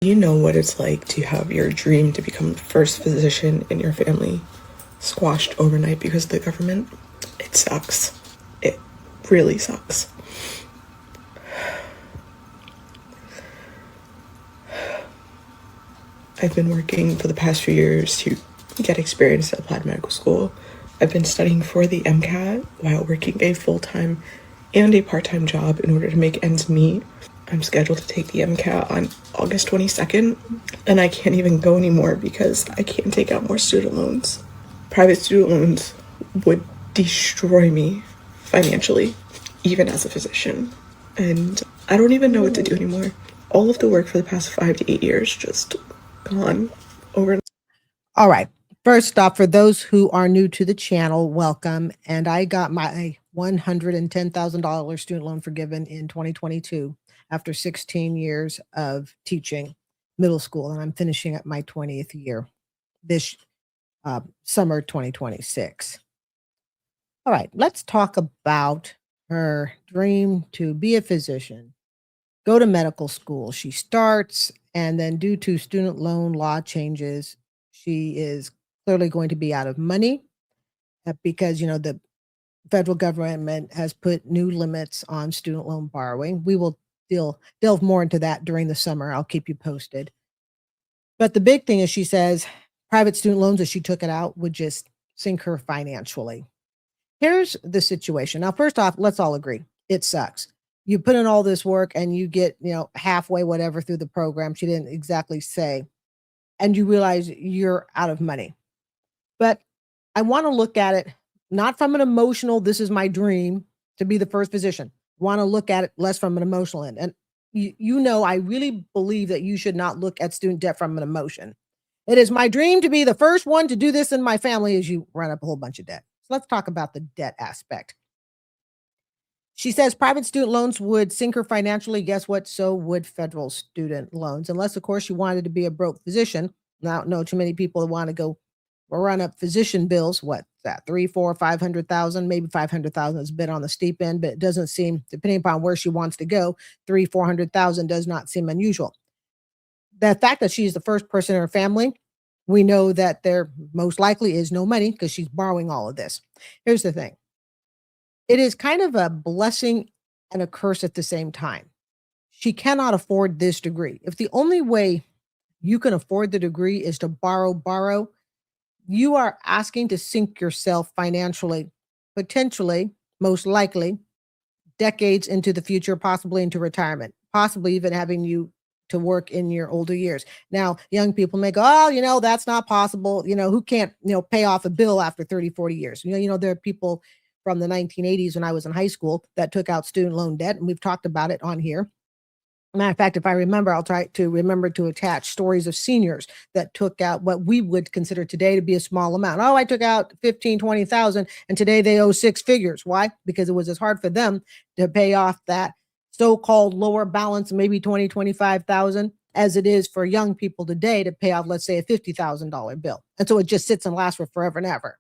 You know what it's like to have your dream to become the first physician in your family squashed overnight because of the government? It sucks. It really sucks. I've been working for the past few years to get experience at applied medical school. I've been studying for the MCAT while working a full-time and a part-time job in order to make ends meet. I'm scheduled to take the MCAT on August 22nd, and I can't even go anymore because I can't take out more student loans. Private student loans would destroy me financially, even as a physician. And I don't even know what to do anymore. All of the work for the past 5 to 8 years just gone over. All right. First off, for those who are new to the channel, welcome. And I got my $110,000 student loan forgiven in 2022 after 16 years of teaching middle school. And I'm finishing up my 20th year this summer 2026. All right. Let's talk about her dream to be a physician, go to medical school. She starts, and then due to student loan law changes, she is clearly going to be out of money because, the federal government has put new limits on student loan borrowing. We will delve more into that during the summer. I'll keep you posted. But the big thing is she says private student loans, as she took it out, would just sink her financially. Here's the situation. Now, first off, let's all agree it sucks. You put in all this work and you get, halfway, whatever, through the program. She didn't exactly say, and you realize you're out of money. But I want to look at it not from an emotional, this is my dream to be the first physician. Want to look at it less from an emotional end. And I really believe that you should not look at student debt from an emotion. It is my dream to be the first one to do this in my family as you run up a whole bunch of debt. So let's talk about the debt aspect. She says private student loans would sink her financially. Guess what? So would federal student loans, unless, of course, you wanted to be a broke physician. I don't know too many people that want to go run up physician bills. What's that? 3, 4, 500,000, maybe 500,000 is a bit on the steep end, but it doesn't seem, depending upon where she wants to go, 3, 400,000 does not seem unusual. The fact that she's the first person in her family, we know that there most likely is no money because she's borrowing all of this. Here's the thing. It is kind of a blessing and a curse at the same time. She cannot afford this degree. If the only way you can afford the degree is to borrow, you are asking to sink yourself financially, potentially, most likely, decades into the future, possibly into retirement, possibly even having you to work in your older years. Now, young people may go, oh, that's not possible. Who can't, pay off a bill after 30, 40 years? There are people from the 1980s when I was in high school that took out student loan debt, and we've talked about it on here. Matter of fact, if I remember, I'll try to remember to attach stories of seniors that took out what we would consider today to be a small amount. Oh, I took out 15, 20,000, and today they owe 6 figures. Why? Because it was as hard for them to pay off that so-called lower balance, maybe 20, 25,000, as it is for young people today to pay off, let's say, a $50,000 bill. And so it just sits and lasts for forever and ever.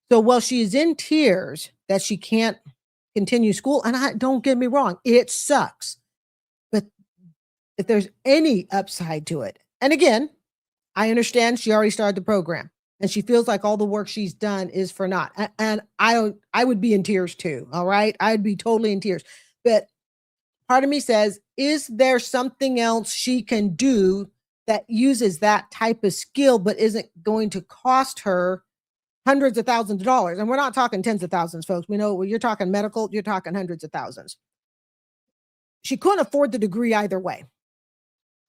So while she's in tears that she can't continue school, and don't get me wrong, it sucks. But if there's any upside to it, and again, I understand she already started the program and she feels like all the work she's done is for naught. And I would be in tears too. All right. I'd be totally in tears. But part of me says, is there something else she can do that uses that type of skill, but isn't going to cost her hundreds of thousands of dollars? And we're not talking tens of thousands, folks. We know when you're talking medical, you're talking hundreds of thousands. She couldn't afford the degree either way.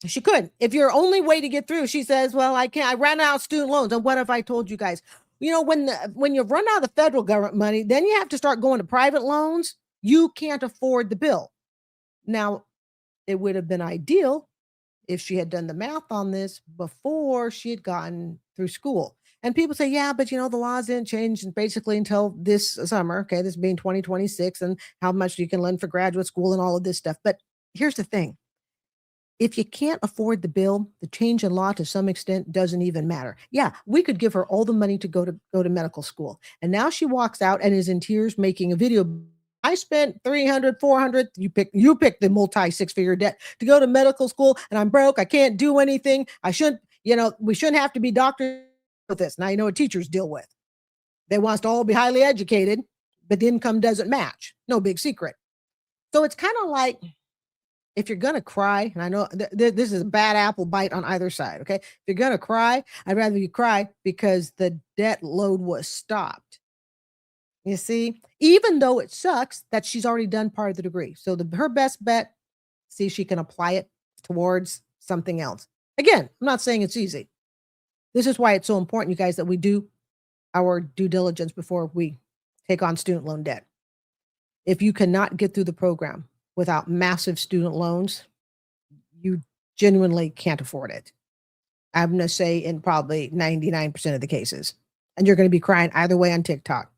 She couldn't. If your only way to get through, she says, well, I can't, I ran out of student loans. And what if I told you guys, when you run out of federal government money, then you have to start going to private loans. You can't afford the bill. Now, it would have been ideal if she had done the math on this before she had gotten through school. And people say, yeah, but the laws didn't change basically until this summer. Okay, this being 2026, and how much you can lend for graduate school and all of this stuff. But here's the thing. If you can't afford the bill, the change in law to some extent doesn't even matter. Yeah, we could give her all the money to go to medical school. And now she walks out and is in tears making a video I spent 300, 400. You pick the multi six-figure debt to go to medical school, and I'm broke. I can't do anything. We shouldn't have to be doctors with this. Now you know what teachers deal with. They want us to all be highly educated, but the income doesn't match. No big secret. So it's kind of like, if you're going to cry, and I know this is a bad apple bite on either side. Okay. If you're going to cry, I'd rather you cry because the debt load was stopped. You see, even though it sucks that she's already done part of the degree. So her best bet, see if she can apply it towards something else. Again, I'm not saying it's easy. This is why it's so important, you guys, that we do our due diligence before we take on student loan debt. If you cannot get through the program without massive student loans, you genuinely can't afford it. I'm going to say in probably 99% of the cases. And you're going to be crying either way on TikTok.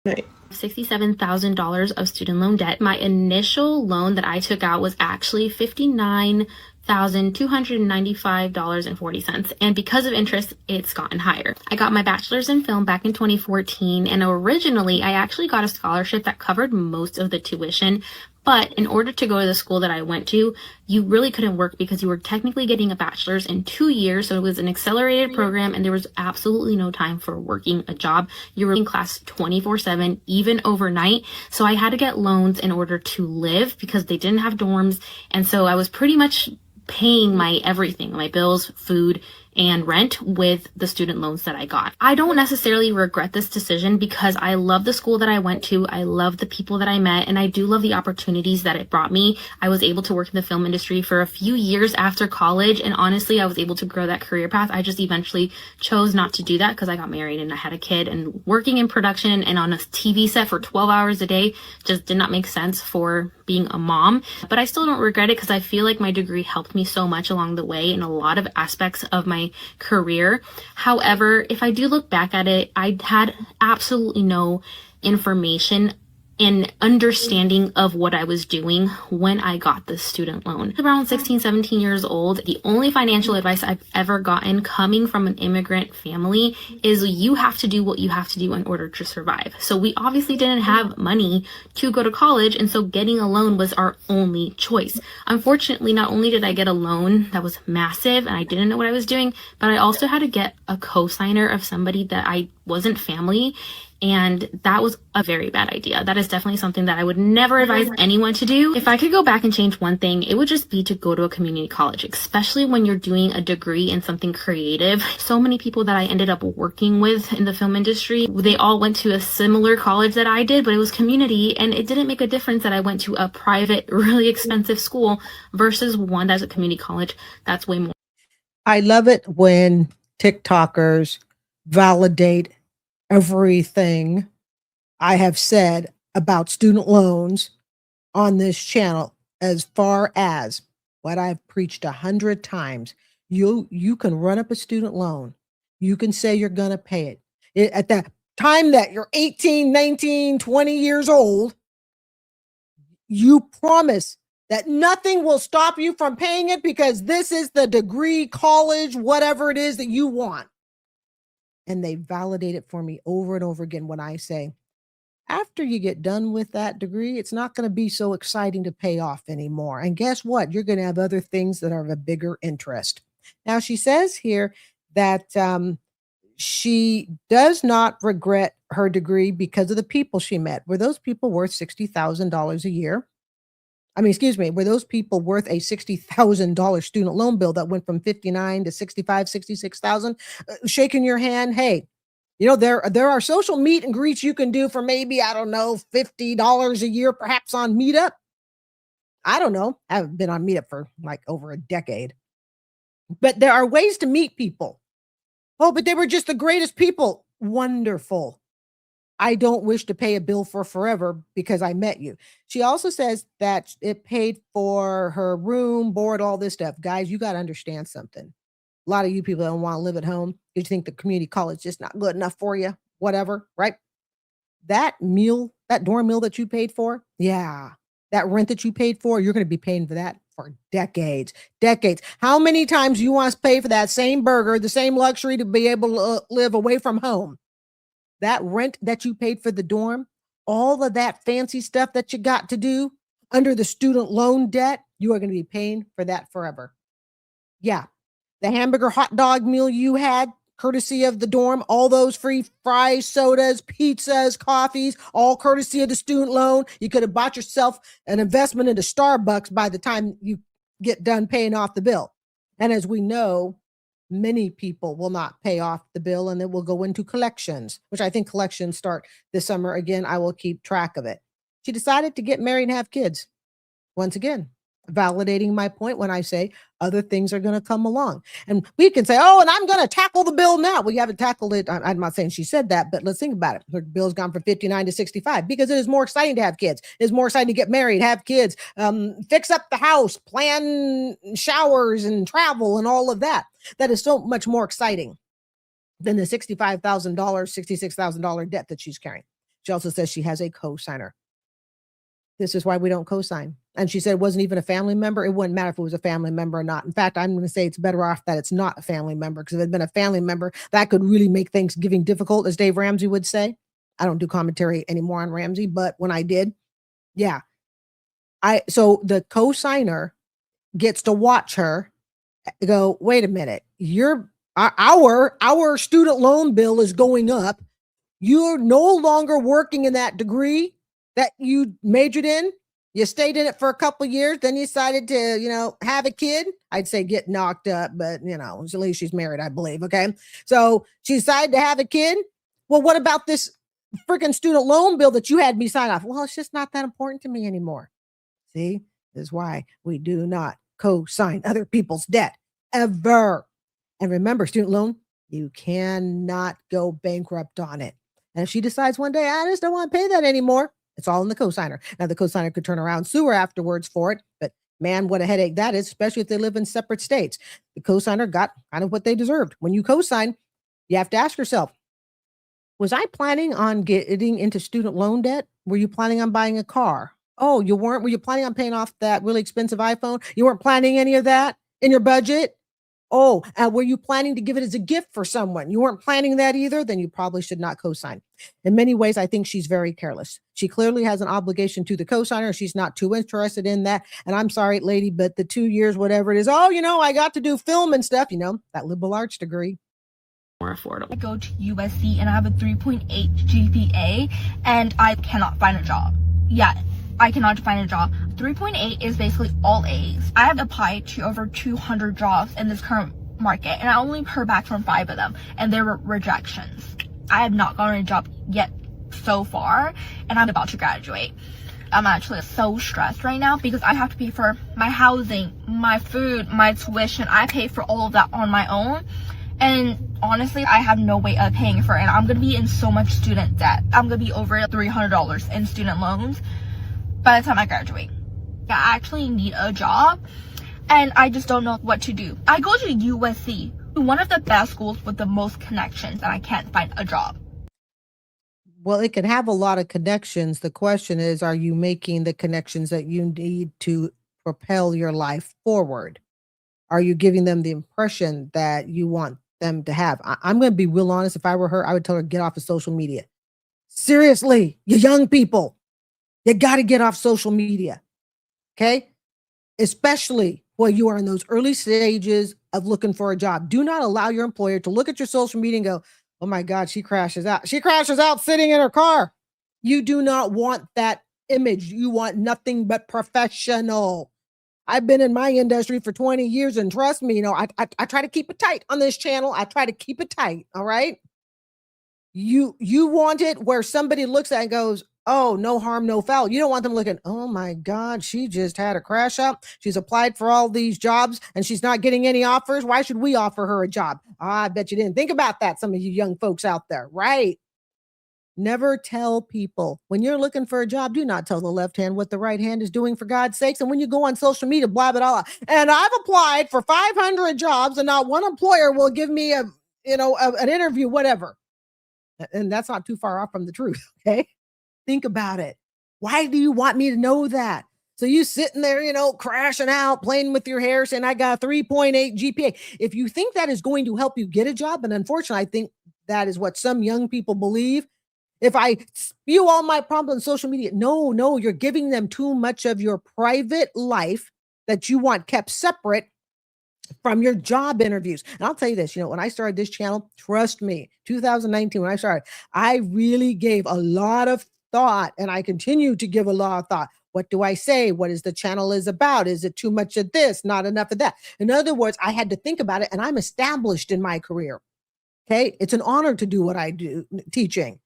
Right. $67,000 of student loan debt. My initial loan that I took out was actually $59,295.40. And because of interest, it's gotten higher. I got my bachelor's in film back in 2014. And originally, I actually got a scholarship that covered most of the tuition. But in order to go to the school that I went to, you really couldn't work because you were technically getting a bachelor's in 2 years. So it was an accelerated program and there was absolutely no time for working a job. You were in class 24/7, even overnight. So I had to get loans in order to live because they didn't have dorms. And so I was pretty much paying my everything, my bills, food, and rent with the student loans that I got. I don't necessarily regret this decision because I love the school that I went to. I love the people that I met, and I do love the opportunities that it brought me. I was able to work in the film industry for a few years after college, and honestly, I was able to grow that career path. I just eventually chose not to do that because I got married and I had a kid, and working in production and on a TV set for 12 hours a day just did not make sense for being a mom. But I still don't regret it because I feel like my degree helped me so much along the way in a lot of aspects of my career. However, if I do look back at it, I had absolutely no information and understanding of what I was doing when I got this student loan. Around 16, 17 years old, the only financial advice I've ever gotten coming from an immigrant family is you have to do what you have to do in order to survive. So we obviously didn't have money to go to college, and so getting a loan was our only choice. Unfortunately, not only did I get a loan that was massive and I didn't know what I was doing, but I also had to get a co-signer of somebody that I wasn't family. And that was a very bad idea. That is definitely something that I would never advise anyone to do. If I could go back and change one thing, it would just be to go to a community college, especially when you're doing a degree in something creative. So many people that I ended up working with in the film industry, they all went to a similar college that I did, but it was community, and it didn't make a difference that I went to a private, really expensive school versus one that's a community college. That's way more. I love it when TikTokers validate everything I have said about student loans on this channel, as far as what I've preached 100 times. You can run up a student loan. You can say you're going to pay it. At the time that you're 18, 19, 20 years old, you promise that nothing will stop you from paying it because this is the degree, college, whatever it is that you want. And they validate it for me over and over again when I say, after you get done with that degree, it's not going to be so exciting to pay off anymore. And guess what? You're going to have other things that are of a bigger interest. Now, she says here that she does not regret her degree because of the people she met. Were those people worth $60,000 a year? Were those people worth a $60,000 student loan bill that went from 59 to 65, 66,000? Shaking your hand. Hey, there are social meet and greets you can do for maybe, I don't know, $50 a year, perhaps on Meetup. I don't know. I haven't been on Meetup for like over a decade. But there are ways to meet people. Oh, but they were just the greatest people. Wonderful. I don't wish to pay a bill for forever because I met you. She also says that it paid for her room, board, all this stuff. Guys, you got to understand something. A lot of you people don't want to live at home. You think the community college is just not good enough for you, whatever, right? That dorm meal that you paid for, yeah, that rent that you paid for, you're going to be paying for that for decades. How many times you want to pay for that same burger, the same luxury to be able to live away from home? That rent that you paid for the dorm, all of that fancy stuff that you got to do under the student loan debt, you are going to be paying for that forever. Yeah. The hamburger hot dog meal you had, courtesy of the dorm, all those free fries, sodas, pizzas, coffees, all courtesy of the student loan. You could have bought yourself an investment into Starbucks by the time you get done paying off the bill. And as we know, many people will not pay off the bill and it will go into collections, which I think collections start this summer. Again, I will keep track of it. She decided to get married and have kids. Once again, validating my point when I say other things are going to come along. And we can say, oh, and I'm going to tackle the bill now. We haven't tackled it. I'm not saying she said that, but let's think about it. Her bill's gone from 59 to 65 because it is more exciting to have kids. It's more exciting to get married, have kids, fix up the house, plan showers and travel and all of that. That is so much more exciting than the $65,000, $66,000 debt that she's carrying. She also says she has a co-signer. This is why we don't co-sign. And she said it wasn't even a family member. It wouldn't matter if it was a family member or not. In fact, I'm going to say it's better off that it's not a family member, because if it had been a family member, that could really make Thanksgiving difficult, as Dave Ramsey would say. I don't do commentary anymore on Ramsey, but when I did, yeah. So the co-signer gets to watch her go, wait a minute, our student loan bill is going up. You're no longer working in that degree that you majored in. You stayed in it for a couple of years, then you decided to, have a kid. I'd say get knocked up, but at least she's married, I believe. Okay. So she decided to have a kid. Well, what about this freaking student loan bill that you had me sign off? Well, it's just not that important to me anymore. See, this is why we do not co-sign other people's debt ever. And remember, student loan, you cannot go bankrupt on it. And if she decides one day, I just don't want to pay that anymore, it's all in the cosigner. Now, the cosigner could turn around, sue her afterwards for it, but man, what a headache that is, especially if they live in separate states. The cosigner got kind of what they deserved. When you cosign, you have to ask yourself, was I planning on getting into student loan debt? Were you planning on buying a car? Oh, you weren't? Were you planning on paying off that really expensive iPhone? You weren't planning any of that in your budget? Oh, were you planning to give it as a gift for someone? You weren't planning that either? Then you probably should not co-sign. In many ways, I think she's very careless. She clearly has an obligation to the co-signer. She's not too interested in that. And I'm sorry, lady, but the 2 years, whatever it is, I got to do film and stuff, that liberal arts degree. More affordable. I go to USC and I have a 3.8 GPA and I cannot find a job. Yeah, I cannot find a job. 3.8 is basically all A's. I have applied to over 200 jobs in this current market and I only heard back from 5 of them and there were rejections. I have not gotten a job yet so far and I'm about to graduate. I'm actually so stressed right now because I have to pay for my housing, my food, my tuition. I pay for all of that on my own. And honestly, I have no way of paying for it. And I'm going to be in so much student debt. I'm going to be over $300 in student loans by the time I graduate. I actually need a job and I just don't know what to do. I go to USC, one of the best schools with the most connections, and I can't find a job. Well, it can have a lot of connections. The question is, are you making the connections that you need to propel your life forward? Are you giving them the impression that you want them to have? I'm going to be real honest. If I were her, I would tell her, get off of social media. Seriously, you young people, you got to get off social media. Okay. Especially while you are in those early stages of looking for a job. Do not allow your employer to look at your social media and go, oh my God, she crashes out. She crashes out sitting in her car. You do not want that image. You want nothing but professional. I've been in my industry for 20 years and trust me, I try to keep it tight on this channel. I try to keep it tight. All right. You want it where somebody looks at it and goes, oh, no harm, no foul. You don't want them looking, oh my God, she just had a crash out. She's applied for all these jobs and she's not getting any offers. Why should we offer her a job? I bet you didn't think about that. Some of you young folks out there, right? Never tell people when you're looking for a job, do not tell the left hand what the right hand is doing, for God's sakes. And when you go on social media, blah, blah, blah. And I've applied for 500 jobs and not one employer will give me an interview, whatever. And that's not too far off from the truth. Okay. Think about it. Why do you want me to know that? So you sitting there, crashing out, playing with your hair, saying I got a 3.8 GPA. If you think that is going to help you get a job, and unfortunately, I think that is what some young people believe, if I spew all my problems on social media. No, you're giving them too much of your private life that you want kept separate from your job interviews. And I'll tell you this, when I started this channel, trust me, 2019, when I started, I really gave a lot of thought, and I continue to give a lot of thought. What do I say? What is the channel is about? Is it too much of this, not enough of that? In other words, I had to think about it, and I'm established in my career. Okay. It's an honor to do what I do, teaching.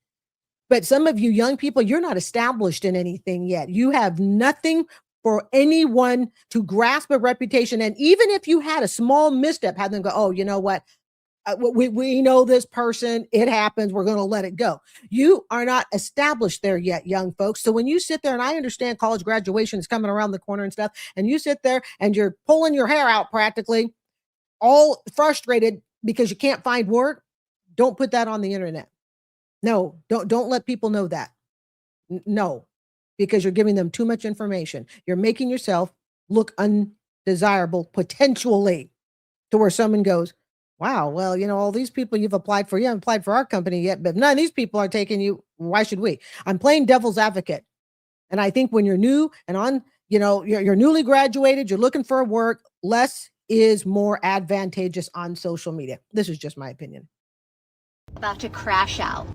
But some of you young people, you're not established in anything yet. You have nothing for anyone to grasp a reputation. And even if you had a small misstep, have them go, oh, you know what? We know this person. It happens. We're going to let it go. You are not established there yet, young folks. So when you sit there, and I understand college graduation is coming around the corner and stuff, and you sit there and you're pulling your hair out practically, all frustrated because you can't find work, don't put that on the internet. No, don't let people know that. No, because you're giving them too much information. You're making yourself look undesirable potentially, to where someone goes, wow, well, all these people you've applied for, you haven't applied for our company yet, but none of these people are taking you. Why should we? I'm playing devil's advocate. And I think when you're new and on, you're newly graduated, you're looking for work, less is more advantageous on social media. This is just my opinion. About to crash out.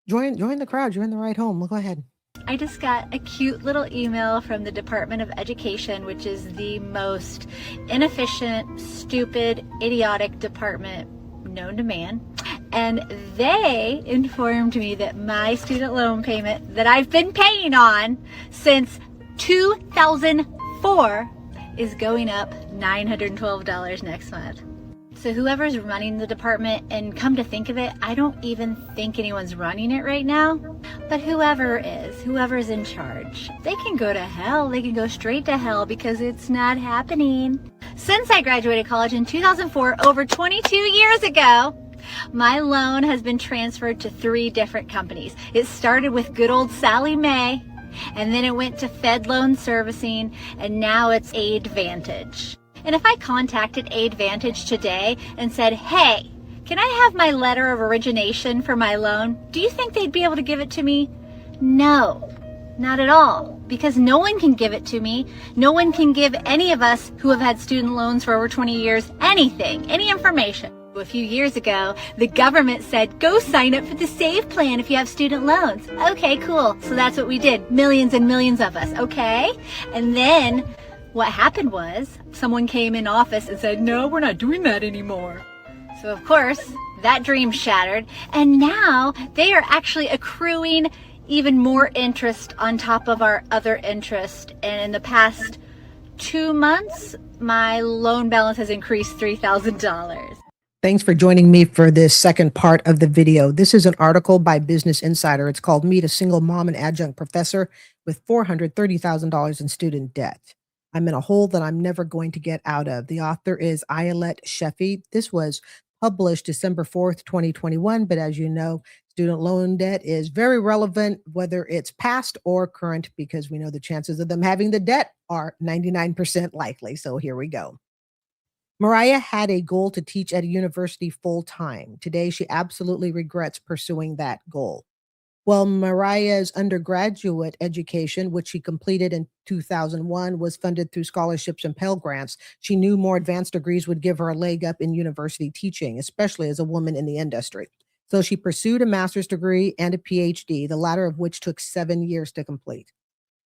Join the crowd. You're in the right home. Well, go ahead. I just got a cute little email from the Department of Education, which is the most inefficient, stupid, idiotic department known to man. And they informed me that my student loan payment that I've been paying on since 2004 is going up $912 next month. So whoever's running the department, and come to think of it, I don't even think anyone's running it right now, but whoever's in charge, they can go to hell. They can go straight to hell because it's not happening. Since I graduated college in 2004, over 22 years ago, my loan has been transferred to 3 different companies. It started with good old Sally Mae, and then it went to Fed Loan Servicing, and now it's Aidvantage. And if I contacted Aidvantage today and said, hey, can I have my letter of origination for my loan? Do you think they'd be able to give it to me? No, not at all. Because no one can give it to me. No one can give any of us who have had student loans for over 20 years anything, any information. A few years ago, the government said, go sign up for the SAVE plan if you have student loans. Okay, cool. So that's what we did. Millions and millions of us. Okay. And then what happened was someone came in office and said, no, we're not doing that anymore. So of course, that dream shattered. And now they are actually accruing even more interest on top of our other interest. And in the past 2 months, my loan balance has increased $3,000. Thanks for joining me for this second part of the video. This is an article by Business Insider. It's called Meet a Single Mom and Adjunct Professor with $430,000 in Student Debt. I'm in a hole that I'm never going to get out of. The author is Ayelet Sheffi. This was published December 4th, 2021. But as you know, student loan debt is very relevant, whether it's past or current, because we know the chances of them having the debt are 99% likely. So here we go. Mariah had a goal to teach at a university full time. Today, she absolutely regrets pursuing that goal. Well, Mariah's undergraduate education, which she completed in 2001, was funded through scholarships and Pell Grants. She knew more advanced degrees would give her a leg up in university teaching, especially as a woman in the industry. So she pursued a master's degree and a PhD, the latter of which took 7 years to complete.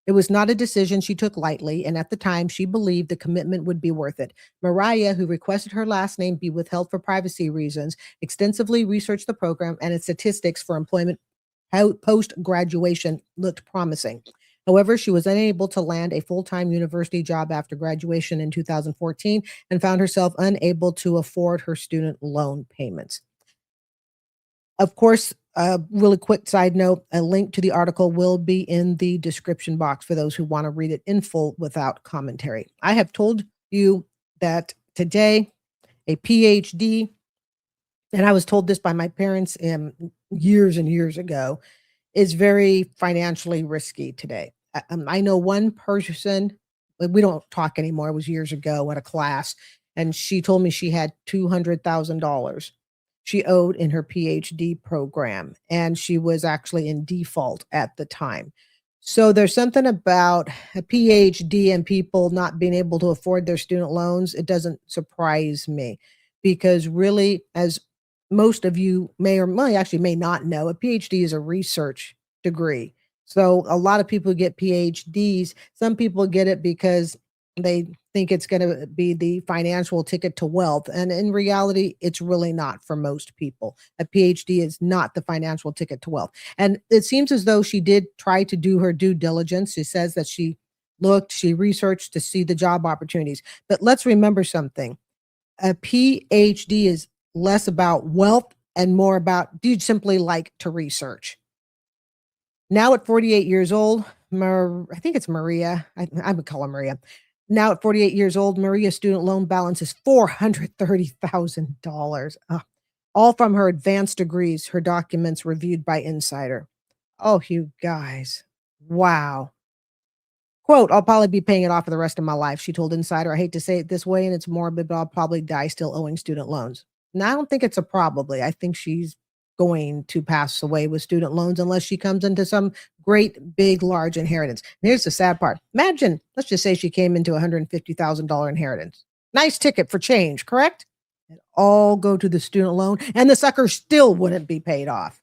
It was not a decision she took lightly, and at the time, she believed the commitment would be worth it. Mariah, who requested her last name be withheld for privacy reasons, extensively researched the program and its statistics for employment post-graduation looked promising. However, she was unable to land a full-time university job after graduation in 2014 and found herself unable to afford her student loan payments. Of course, a really quick side note, a link to the article will be in the description box for those who want to read it in full without commentary. I have told you that today, a PhD, and I was told this by my parents years and years ago, is very financially risky today. I know one person, we don't talk anymore, it was years ago at a class, and she told me she had $200,000 she owed in her PhD program, and she was actually in default at the time. So there's something about a PhD and people not being able to afford their student loans. It doesn't surprise me because really, as most of you may not know, a PhD is a research degree. So a lot of people get PhDs. Some people get it because they think it's going to be the financial ticket to wealth. And in reality, it's really not for most people. A PhD is not the financial ticket to wealth. And it seems as though she did try to do her due diligence. She says that she researched to see the job opportunities. But let's remember something. A PhD is less about wealth and more about, do you simply like to research? Now at 48 years old, I think it's Maria. I would call her Maria. Now at 48 years old, Maria's student loan balance is $430,000, all from her advanced degrees, her documents reviewed by Insider. Oh, you guys. Wow. Quote, I'll probably be paying it off for the rest of my life. She told Insider, I hate to say it this way and it's morbid, but I'll probably die still owing student loans. Now, I don't think it's a probably. I think she's going to pass away with student loans unless she comes into some great, big, large inheritance. And here's the sad part. Imagine, let's just say she came into $150,000 inheritance. Nice ticket for change, correct? It all go to the student loan and the sucker still wouldn't be paid off.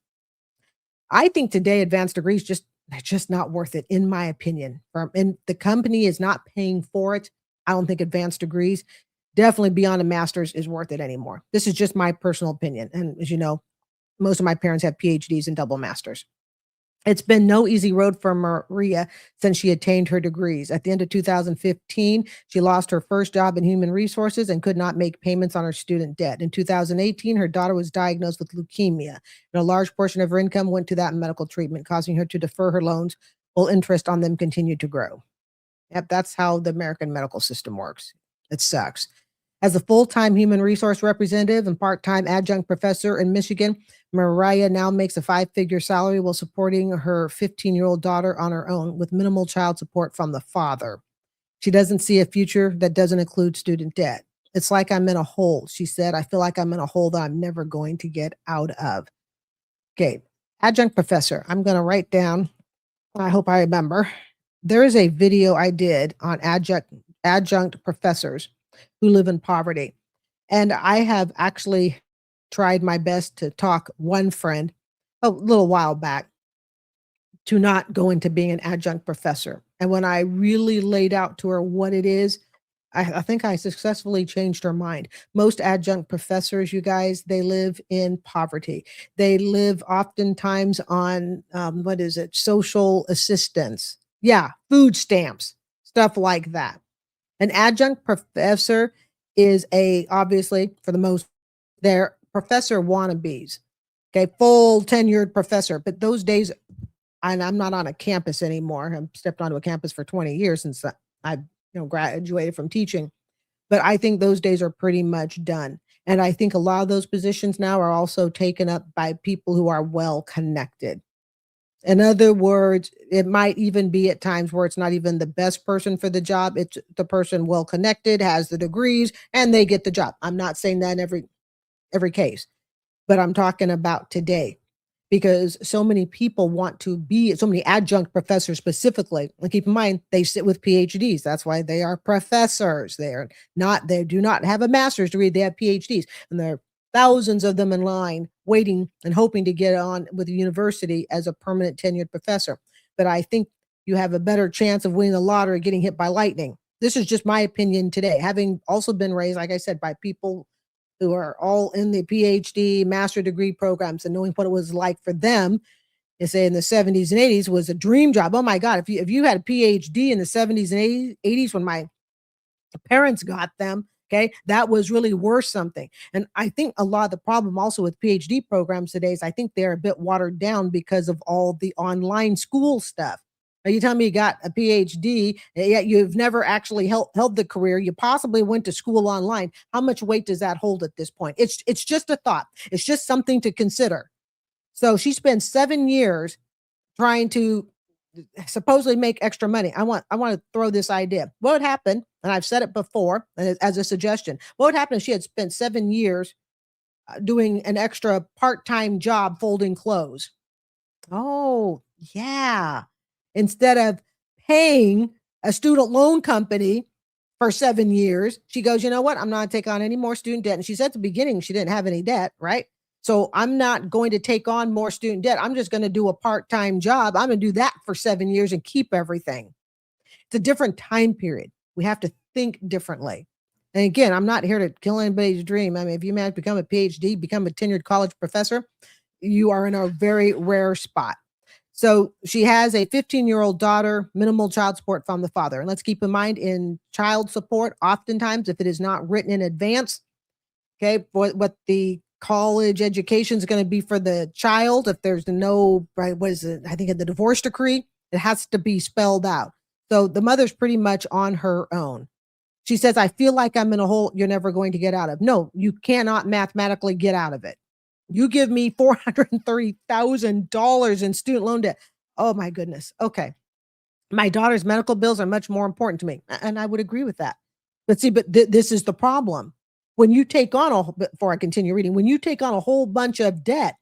I think today advanced degrees they're just not worth it, in my opinion. And the company is not paying for it. I don't think advanced degrees, definitely beyond a master's, is worth it anymore. This is just my personal opinion. And as you know, most of my parents have PhDs and double masters. It's been no easy road for Maria since she attained her degrees. At the end of 2015, she lost her first job in human resources and could not make payments on her student debt. In 2018, her daughter was diagnosed with leukemia, and a large portion of her income went to that medical treatment, causing her to defer her loans while interest on them continued to grow. Yep, that's how the American medical system works. It sucks. As a full-time human resource representative and part-time adjunct professor in Michigan, Mariah now makes a 5-figure salary while supporting her 15-year-old daughter on her own with minimal child support from the father. She doesn't see a future that doesn't include student debt. It's like I'm in a hole, she said. I feel like I'm in a hole that I'm never going to get out of. Okay, adjunct professor. I'm going to write down, I hope I remember. There is a video I did on adjunct professors who live in poverty. And I have actually tried my best to talk one friend a little while back to not go into being an adjunct professor. And when I really laid out to her what it is, I think I successfully changed her mind. Most adjunct professors, you guys, they live in poverty. They live oftentimes on, social assistance. Yeah, food stamps, stuff like that. An adjunct professor is obviously, for the most, they're professor wannabes. Okay, full tenured professor. But those days, and I'm not on a campus anymore. I've stepped onto a campus for 20 years since I've graduated from teaching. But I think those days are pretty much done. And I think a lot of those positions now are also taken up by people who are well connected. In other words, it might even be at times where it's not even the best person for the job. It's the person well connected, has the degrees, and they get the job. I'm not saying that in every case, but I'm talking about today because so many people want to be, so many adjunct professors specifically. And keep in mind, they sit with PhDs. That's why they are professors. They do not have a master's degree. They have PhDs, and they're thousands of them in line waiting and hoping to get on with the university as a permanent tenured professor. But I think you have a better chance of winning the lottery getting hit by lightning. This is just my opinion today, having also been raised, like I said, by people who are all in the PhD, master degree programs, and knowing what it was like for them, say in the 70s and 80s was a dream job. Oh my God, if you had a PhD in the 70s and 80s when my parents got them, okay, that was really worth something. And I think a lot of the problem also with PhD programs today is I think they're a bit watered down because of all the online school stuff. Are you telling me you got a PhD, yet you've never actually held the career? You possibly went to school online. How much weight does that hold at this point? It's just a thought. It's just something to consider. So she spent 7 years trying to supposedly make extra money. I want to throw this idea. What would happen, and I've said it before as a suggestion, what would happen if she had spent 7 years doing an extra part-time job folding clothes. Oh, yeah. Instead of paying a student loan company for 7 years, she goes, you know what? I'm not taking on any more student debt. And she said at the beginning she didn't have any debt, right? So I'm not going to take on more student debt. I'm just going to do a part-time job. I'm going to do that for 7 years and keep everything. It's a different time period. We have to think differently. And again, I'm not here to kill anybody's dream. I mean, if you manage to become a PhD, become a tenured college professor, you are in a very rare spot. So she has a 15-year-old daughter, minimal child support from the father. And let's keep in mind, in child support, oftentimes, if it is not written in advance, okay, what the college education is going to be for the child, if there's no, right, what is it? I think in the divorce decree, it has to be spelled out. So the mother's pretty much on her own. She says, I feel like I'm in a hole you're never going to get out of. No, you cannot mathematically get out of it. You give me $430,000 in student loan debt. Oh my goodness. Okay. My daughter's medical bills are much more important to me. And I would agree with that. But see, this is the problem. When you take on before I continue reading, when you take on a whole bunch of debt,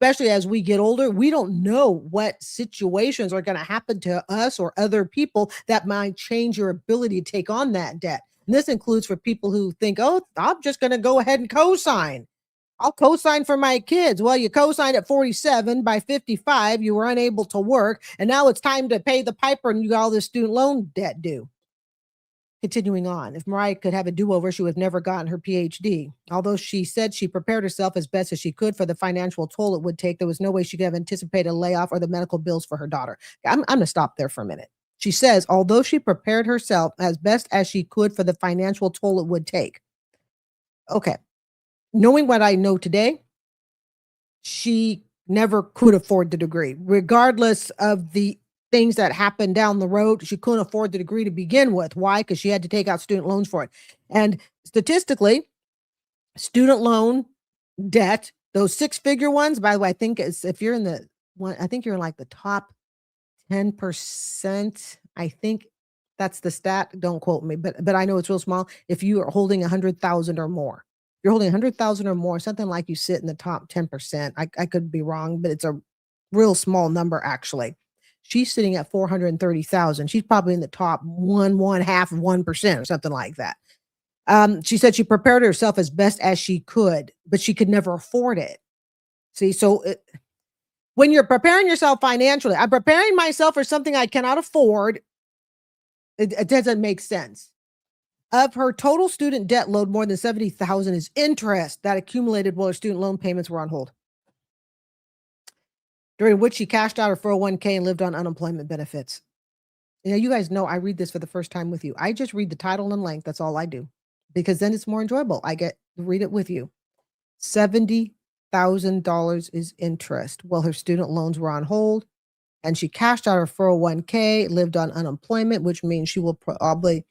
especially as we get older, we don't know what situations are going to happen to us or other people that might change your ability to take on that debt. And this includes for people who think, oh, I'm just going to go ahead and co-sign. I'll co-sign for my kids. Well, you co-signed at 47. By 55, you were unable to work. And now it's time to pay the piper and you got all this student loan debt due. Continuing on, if Mariah could have a do-over, she would have never gotten her PhD. Although she said she prepared herself as best as she could for the financial toll it would take, there was no way she could have anticipated a layoff or the medical bills for her daughter. I'm going to stop there for a minute. She says, although she prepared herself as best as she could for the financial toll it would take. Okay. Knowing what I know today, she never could afford the degree, regardless of the things that happened down the road. She couldn't afford the degree to begin with. Why? Because she had to take out student loans for it. And statistically, student loan debt, those 6-figure ones, by the way, I think it's, if you're in the one, I think you're in like the top 10%. I think that's the stat. Don't quote me, but I know it's real small. If you are holding 100,000 or more, you're holding 100,000 or more, something like you sit in the top 10%. I could be wrong, but it's a real small number actually. She's sitting at 430,000. She's probably in the top 1/2 of 1% or something like that. She said she prepared herself as best as she could, but she could never afford it. See, so when you're preparing yourself financially, I'm preparing myself for something I cannot afford. It doesn't make sense. Of her total student debt load, more than 70,000 is interest that accumulated while her student loan payments were on hold, during which she cashed out her 401k and lived on unemployment benefits. You know, you guys know I read this for the first time with you. I just read the title and length. That's all I do, because then it's more enjoyable. I get to read it with you. $70,000 is interest while her student loans were on hold, and she cashed out her 401k, lived on unemployment, which means she will probably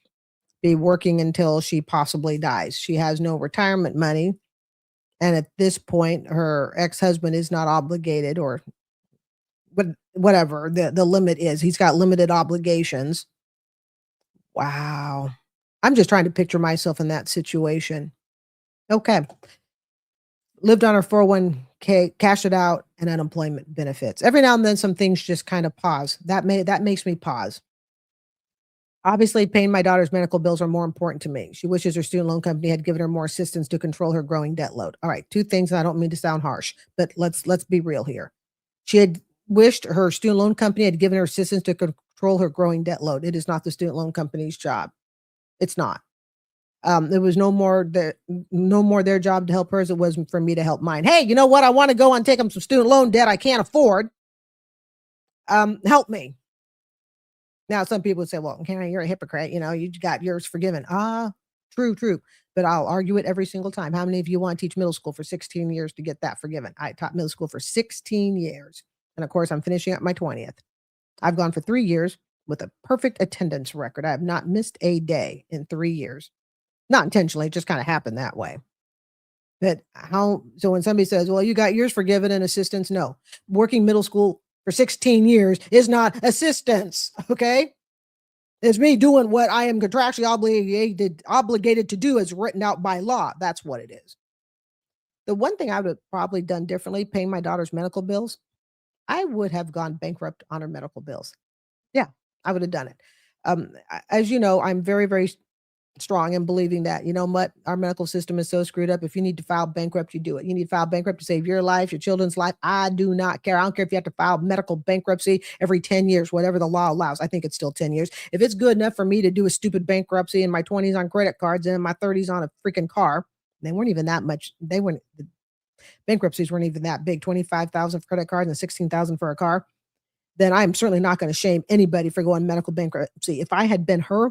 be working until she possibly dies. She has no retirement money. And at this point, her ex-husband is not obligated, or whatever the limit is. He's got limited obligations. Wow. I'm just trying to picture myself in that situation. Okay. Lived on her 401k, cashed it out, and unemployment benefits. Every now and then some things just kind of pause. That makes me pause. Obviously, paying my daughter's medical bills are more important to me. She wishes her student loan company had given her more assistance to control her growing debt load. All right, 2 things. I don't mean to sound harsh, but let's be real here. She had wished her student loan company had given her assistance to control her growing debt load. It is not the student loan company's job. It's not. It was no more their job to help her as it was for me to help mine. Hey, you know what? I want to go and take them some student loan debt I can't afford. Help me. Now, some people would say, well, Karen, you're a hypocrite. You know, you got yours forgiven. True. But I'll argue it every single time. How many of you want to teach middle school for 16 years to get that forgiven? I taught middle school for 16 years. And of course, I'm finishing up my 20th. I've gone for 3 years with a perfect attendance record. I have not missed a day in 3 years. Not intentionally, it just kind of happened that way. But so when somebody says, well, you got yours forgiven and assistance, no. Working middle school for 16 years is not assistance, okay? It's me doing what I am contractually obligated to do as written out by law. That's what it is. The one thing I would have probably done differently, paying my daughter's medical bills, I would have gone bankrupt on her medical bills. Yeah, I would have done it. As you know, I'm very, very strong in believing that, you know what, our medical system is so screwed up. If you need to file bankrupt, you do it. You need to file bankrupt to save your life, your children's life. I do not care. I don't care if you have to file medical bankruptcy every 10 years, whatever the law allows. I think it's still 10 years. If it's good enough for me to do a stupid bankruptcy in my 20s on credit cards and in my 30s on a freaking car, they weren't even that much. The bankruptcies weren't even that big, 25,000 for credit cards and 16,000 for a car. Then I'm certainly not going to shame anybody for going medical bankruptcy. If I had been her,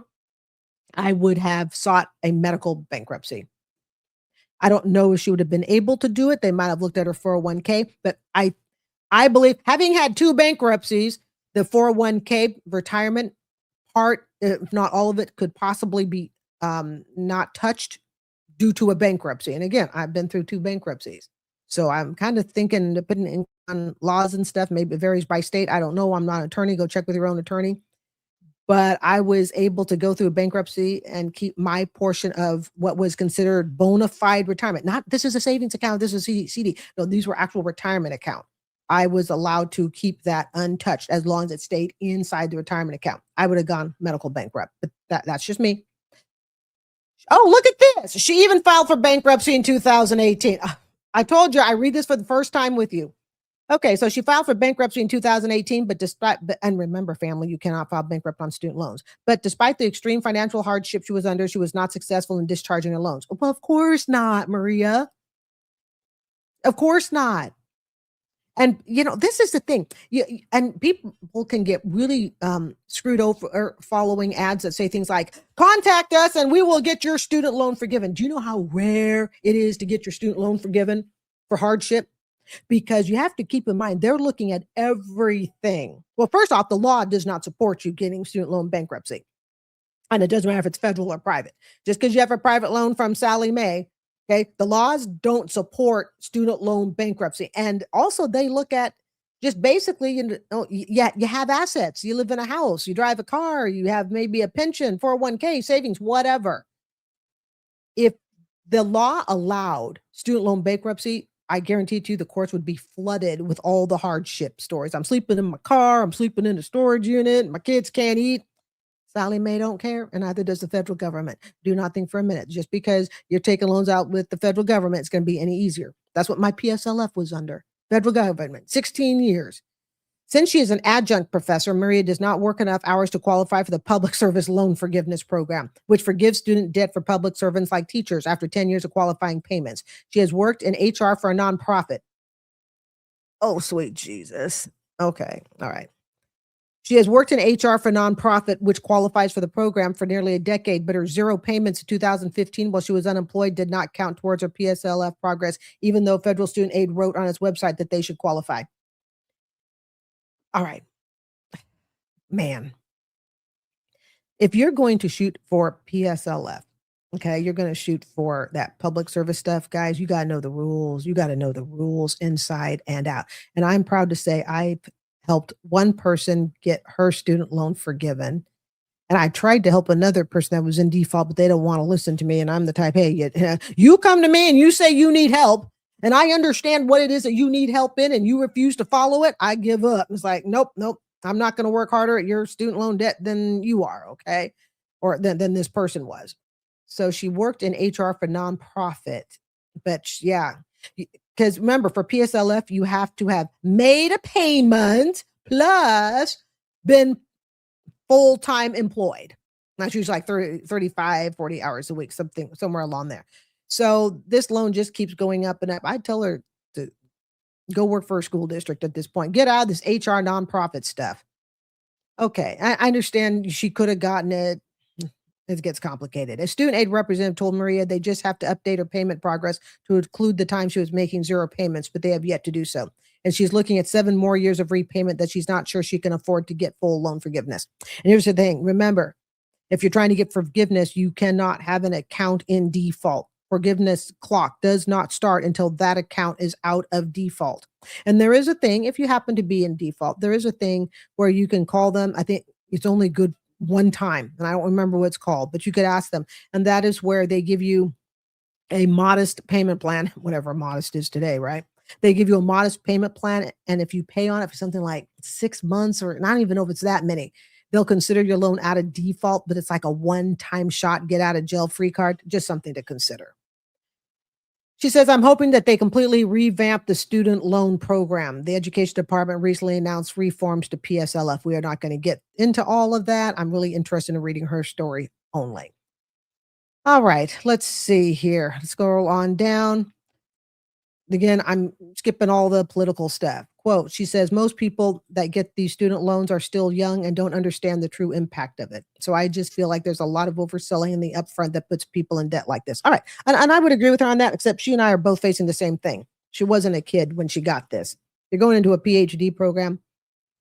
I would have sought a medical bankruptcy. I don't know if she would have been able to do it. They might have looked at her 401k, but I believe, having had 2 bankruptcies, the 401k retirement part, if not all of it, could possibly be not touched due to a bankruptcy. And again, I've been through 2 bankruptcies. So I'm kind of thinking to putting in on laws and stuff. Maybe it varies by state. I don't know. I'm not an attorney. Go check with your own attorney. But I was able to go through a bankruptcy and keep my portion of what was considered bona fide retirement. Not this is a savings account, this is a CD. No, these were actual retirement account. I was allowed to keep that untouched as long as it stayed inside the retirement account. I would have gone medical bankrupt, but that's just me. Oh, look at this. She even filed for bankruptcy in 2018. I told you I read this for the first time with you. Okay, so she filed for bankruptcy in 2018, but and remember, family, you cannot file bankrupt on student loans. But despite the extreme financial hardship she was under, she was not successful in discharging her loans. Well, of course not, Maria. Of course not. And, you know, this is the thing. And people can get really screwed over following ads that say things like, contact us and we will get your student loan forgiven. Do you know how rare it is to get your student loan forgiven for hardship? Because you have to keep in mind, they're looking at everything. Well, first off, the law does not support you getting student loan bankruptcy. And it doesn't matter if it's federal or private. Just because you have a private loan from Sally Mae, okay, the laws don't support student loan bankruptcy. And also they look at just basically, you have assets. You live in a house, you drive a car, you have maybe a pension, 401k, savings, whatever. If the law allowed student loan bankruptcy, I guarantee to you the courts would be flooded with all the hardship stories. I'm sleeping in my car. I'm sleeping in a storage unit. My kids can't eat. Sally Mae don't care, and neither does the federal government. Do not think for a minute. Just because you're taking loans out with the federal government, it's going to be any easier. That's what my PSLF was under. Federal government, 16 years. Since she is an adjunct professor, Maria does not work enough hours to qualify for the Public Service Loan Forgiveness Program, which forgives student debt for public servants like teachers after 10 years of qualifying payments. She has worked in HR for a nonprofit. Oh, sweet Jesus. Okay. All right. She has worked in HR for a nonprofit, which qualifies for the program for nearly a decade, but her 0 payments in 2015 while she was unemployed did not count towards her PSLF progress, even though Federal Student Aid wrote on its website that they should qualify. All right, man, if you're going to shoot for PSLF, okay, you're going to shoot for that public service stuff, guys, you got to know the rules. You got to know the rules inside and out. And I'm proud to say I've helped one person get her student loan forgiven. And I tried to help another person that was in default, but they don't want to listen to me. And I'm the type, hey, you come to me and you say you need help. And I understand what it is that you need help in and you refuse to follow it. I give up. It's like, nope. I'm not going to work harder at your student loan debt than you are. Okay. Or than this person was. So she worked in HR for nonprofit, but yeah, because remember for PSLF, you have to have made a payment plus been full-time employed. That's usually like 35, 40 hours a week, somewhere along there. So this loan just keeps going up and up. I tell her to go work for a school district at this point. Get out of this HR nonprofit stuff. Okay, I understand she could have gotten it. It gets complicated. A student aid representative told Maria they just have to update her payment progress to include the time she was making 0 payments, but they have yet to do so. And she's looking at 7 more years of repayment that she's not sure she can afford to get full loan forgiveness. And here's the thing. Remember, if you're trying to get forgiveness, you cannot have an account in default. Forgiveness clock does not start until that account is out of default. And there is a thing, if you happen to be in default, there is a thing where you can call them. I think it's only good one time, and I don't remember what it's called, but you could ask them. And that is where they give you a modest payment plan, whatever modest is today, right? They give you a modest payment plan. And if you pay on it for something like 6 months, or not even know if it's that many, they'll consider your loan out of default, but it's like a one-time shot, get out of jail free card, just something to consider. She says, I'm hoping that they completely revamp the student loan program. The education department recently announced reforms to PSLF. We are not going to get into all of that. I'm really interested in reading her story only. All right, let's see here. Let's scroll on down. Again, I'm skipping all the political stuff. Quote, she says, most people that get these student loans are still young and don't understand the true impact of it. So I just feel like there's a lot of overselling in the upfront that puts people in debt like this. All right. And I would agree with her on that, except she and I are both facing the same thing. She wasn't a kid when she got this. You're going into a PhD program.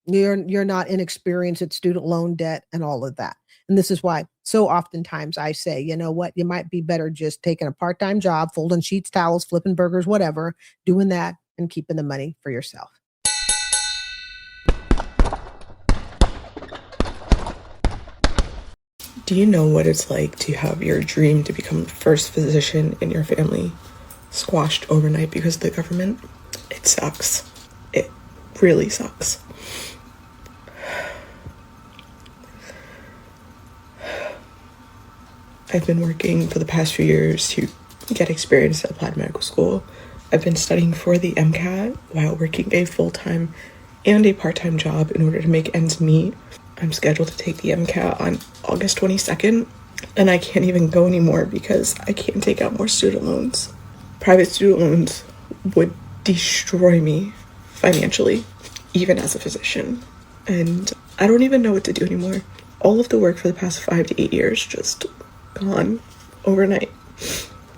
You're not inexperienced at student loan debt and all of that. And this is why so oftentimes I say, you know what, you might be better just taking a part-time job, folding sheets, towels, flipping burgers, whatever, doing that and keeping the money for yourself. Do you know what it's like to have your dream to become the first physician in your family squashed overnight because of the government? It sucks. It really sucks. I've been working for the past few years to get experience at applied medical school. I've been studying for the MCAT while working a full-time and a part-time job in order to make ends meet. I'm scheduled to take the MCAT on August 22nd, and I can't even go anymore because I can't take out more student loans. Private student loans would destroy me financially, even as a physician. And I don't even know what to do anymore. All of the work for the past 5 to 8 years just gone overnight.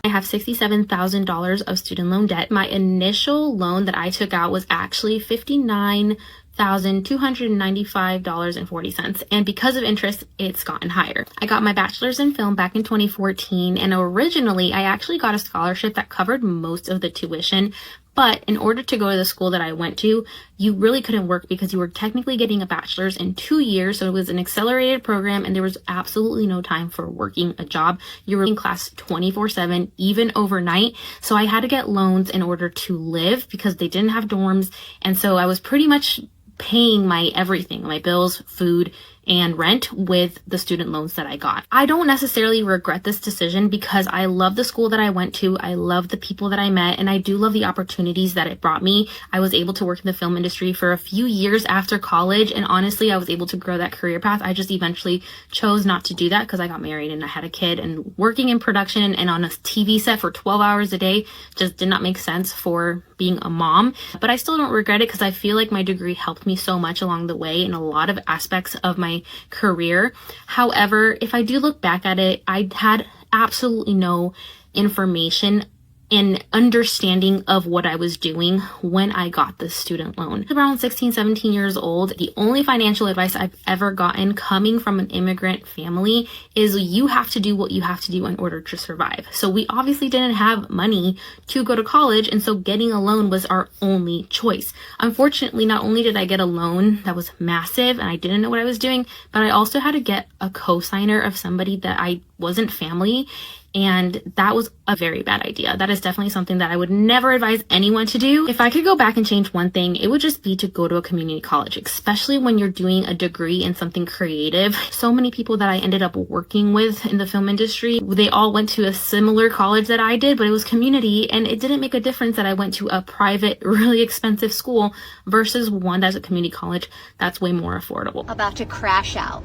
I have $67,000 of student loan debt. My initial loan that I took out was actually $59,295.40. And because of interest, it's gotten higher. I got my bachelor's in film back in 2014. And originally I actually got a scholarship that covered most of the tuition. But in order to go to the school that I went to, you really couldn't work because you were technically getting a bachelor's in 2 years. So it was an accelerated program and there was absolutely no time for working a job. You were in class 24/7, even overnight. So I had to get loans in order to live because they didn't have dorms. And so I was pretty much paying my everything, my bills, food, and rent with the student loans that I got. I don't necessarily regret this decision because I love the school that I went to. I love the people that I met, and I do love the opportunities that it brought me. I was able to work in the film industry for a few years after college, and honestly, I was able to grow that career path. I just eventually chose not to do that because I got married and I had a kid, and working in production and on a TV set for 12 hours a day just did not make sense for being a mom. But I still don't regret it because I feel like my degree helped me so much along the way in a lot of aspects of my career. However, if I do look back at it, I had absolutely no information and understanding of what I was doing when I got this student loan. Around 16, 17 years old, the only financial advice I've ever gotten coming from an immigrant family is you have to do what you have to do in order to survive. So we obviously didn't have money to go to college, and so getting a loan was our only choice. Unfortunately, not only did I get a loan that was massive and I didn't know what I was doing, but I also had to get a co-signer of somebody that I wasn't family. And that was a very bad idea. That is definitely something that I would never advise anyone to do. If I could go back and change one thing, it would just be to go to a community college, especially when you're doing a degree in something creative. So many people that I ended up working with in the film industry, they all went to a similar college that I did, but it was community, and it didn't make a difference that I went to a private, really expensive school versus one that's a community college that's way more affordable. About to crash out.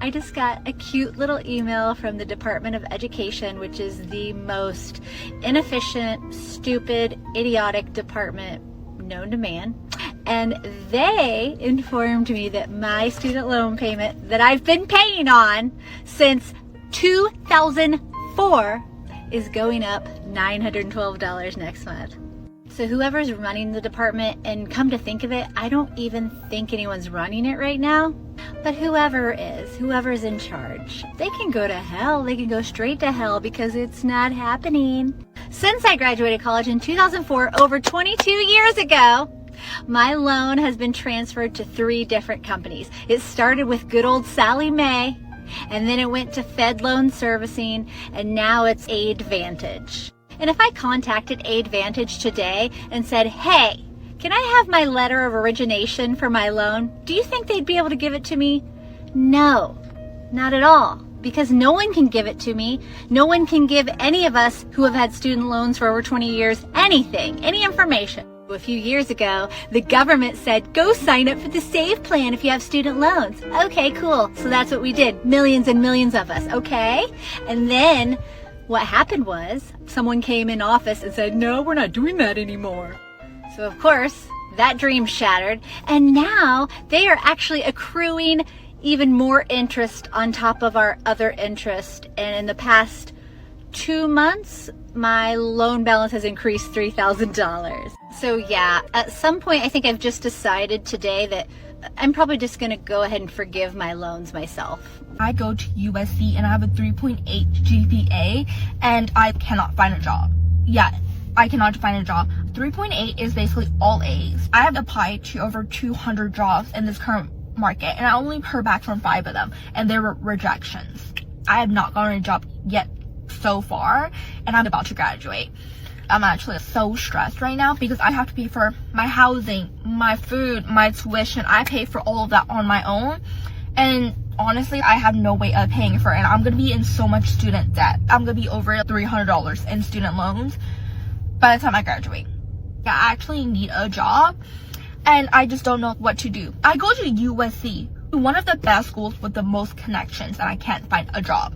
I just got a cute little email from the Department of Education, which is the most inefficient, stupid, idiotic department known to man. And they informed me that my student loan payment that I've been paying on since 2004 is going up $912 next month. So whoever's running the department, and come to think of it, I don't even think anyone's running it right now. But whoever's in charge, they can go to hell. They can go straight to hell because it's not happening. Since I graduated college in 2004, over 22 years ago, my loan has been transferred to 3 different companies. It started with good old Sally Mae, and then it went to Fed Loan Servicing, and now it's Advantage. And if I contacted Advantage today and said, hey, can I have my letter of origination for my loan? Do you think they'd be able to give it to me? No, not at all. Because no one can give it to me. No one can give any of us who have had student loans for over 20 years anything, any information. A few years ago, the government said, go sign up for the SAVE plan if you have student loans. Okay, cool. So that's what we did. Millions and millions of us, okay? And then what happened was someone came in office and said, no, we're not doing that anymore. So of course, that dream shattered. And now they are actually accruing even more interest on top of our other interest. And in the past 2 months, my loan balance has increased $3,000. So yeah, at some point, I think I've just decided today that I'm probably just gonna go ahead and forgive my loans myself. I go to USC and I have a 3.8 GPA and I cannot find a job. Yeah, I cannot find a job. 3.8 is basically all A's. I have applied to over 200 jobs in this current market and I only heard back from 5 of them and they were rejections. I have not gotten a job yet so far and I'm about to graduate. I'm actually so stressed right now because I have to pay for my housing, my food, my tuition. I pay for all of that on my own. And honestly, I have no way of paying for it. And I'm going to be in so much student debt. I'm going to be over $300 in student loans by the time I graduate. Yeah, I actually need a job and I just don't know what to do. I go to USC, one of the best schools with the most connections, and I can't find a job.